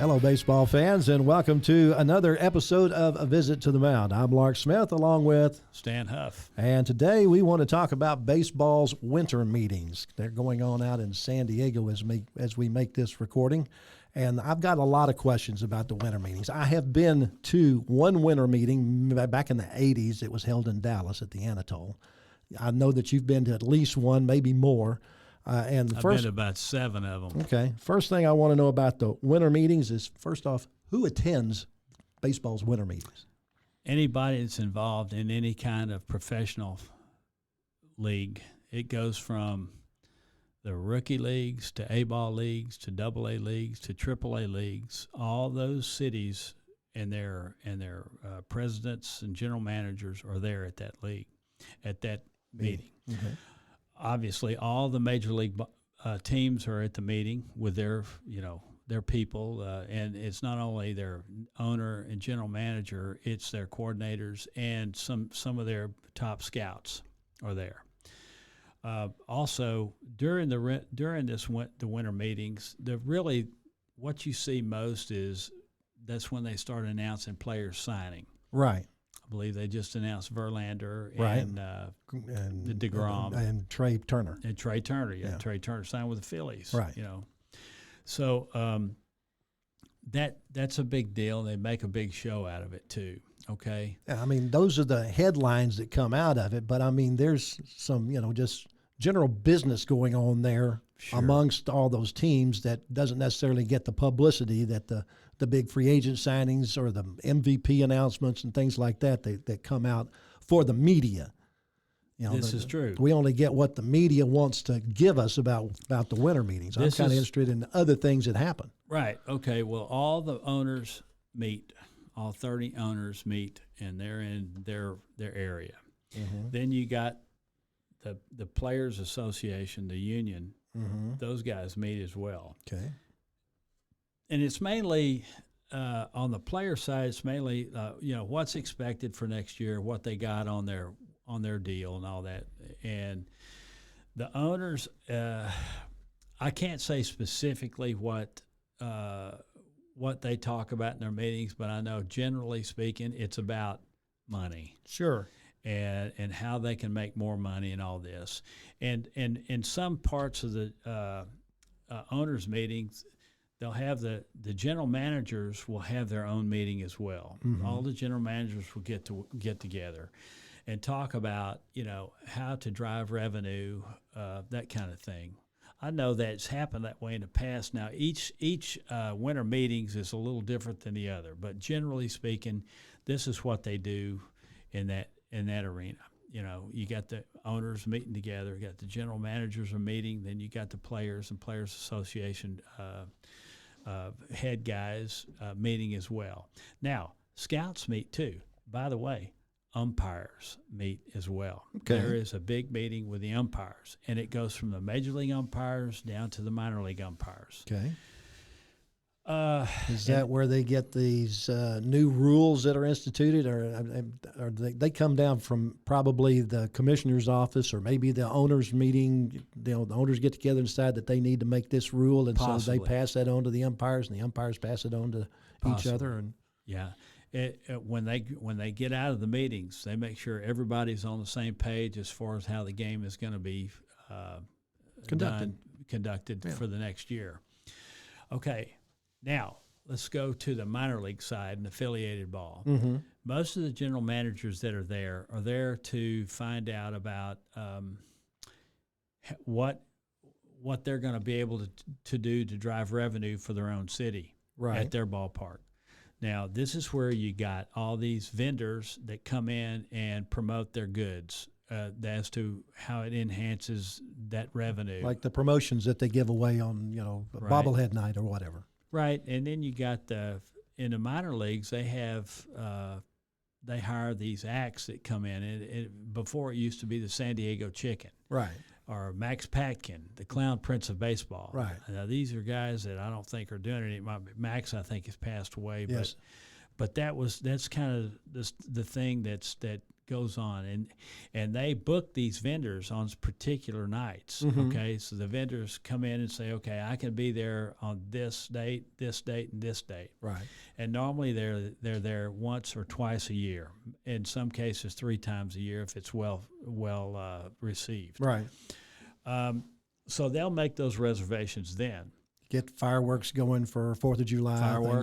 Hello, baseball fans, and welcome to another episode of A Visit to the Mound. I'm Lark Smith, along with Stan Hough. And today we want to talk about baseball's winter meetings. They're going on out in San Diego as we make this recording. And I've got a lot of questions about the winter meetings. I have been to one winter meeting back in the 80s. It was held in Dallas at the Anatole. I know that you've been to at least one, maybe more. I've been to about 7 of them. Okay. First thing I want to know about the winter meetings is, first off, who attends baseball's winter meetings? Anybody that's involved in any kind of professional league. It goes from the rookie leagues to A-ball leagues to AA leagues to AAA leagues. All those cities and their presidents and general managers are there at that league, at that meeting. Okay. Obviously, all the major league teams are at the meeting with their people, and it's not only their owner and general manager; it's their coordinators and some of their top scouts are there. Also, during the winter meetings, what you see most is that's when they start announcing players signing. Right. I believe they just announced Verlander and DeGrom and Trey Turner. And Trey Turner, yeah. Trey Turner signed with the Phillies. Right. So that's a big deal. They make a big show out of it too. Okay. I mean, those are the headlines that come out of it, but I mean, there's some, just general business going on there amongst all those teams that doesn't necessarily get the publicity that the big free agent signings or the MVP announcements and things like that come out for the media. This is true. We only get what the media wants to give us about the winter meetings. I'm kind of interested in other things that happen. Right. Okay. Well, all the owners meet. All 30 owners meet, and they're in their area. Mm-hmm. Then you got the Players Association, the union. Mm-hmm. Those guys meet as well. Okay. And it's mainly on the player side. It's mainly what's expected for next year, what they got on their deal, and all that. And the owners, I can't say specifically what they talk about in their meetings, but I know generally speaking, it's about money. Sure. And how they can make more money and all this. And in some parts of the owners' meetings, they'll have the general managers will have their own meeting as well. Mm-hmm. All the general managers will get together and talk about, how to drive revenue, that kind of thing. I know that's happened that way in the past. Now, each winter meetings is a little different than the other, but generally speaking, this is what they do in that arena. You got the owners meeting together, you got the general managers are meeting, then you got the players and Players Association head guys meeting as well. Now, scouts meet too. By the way, umpires meet as well. Okay. There is a big meeting with the umpires, and it goes from the major league umpires down to the minor league umpires. Okay. Is that where they get these new rules that are instituted, or they come down from probably the commissioner's office, or maybe the owners meeting? The owners get together and decide that they need to make this rule, and Possibly. So they pass that on to the umpires, and the umpires pass it on to each other. And yeah. When they get out of the meetings, they make sure everybody's on the same page as far as how the game is going to be conducted for the next year. Okay, now let's go to the minor league side and affiliated ball. Mm-hmm. Most of the general managers that are there to find out about what they're going to be able to do to drive revenue for their own city at their ballpark. Now, this is where you got all these vendors that come in and promote their goods as to how it enhances that revenue. Like the promotions that they give away on, bobblehead night or whatever. Right, and then you got in the minor leagues, they have they hire these acts that come in. Before it used to be the San Diego Chicken. Right. Or Max Patkin, the Clown Prince of Baseball. Right. Now, these are guys that I don't think are doing it. Max, I think, has passed away. Yes. But that's kind of the thing that goes on, and they book these vendors on particular nights. Okay, so the vendors come in and say, okay, I can be there on this date, and this date. Right. And normally they're there once or twice a year. In some cases, 3 times a year if it's well received. Right. So they'll make those reservations then. Get fireworks going for 4th of July. Fireworks.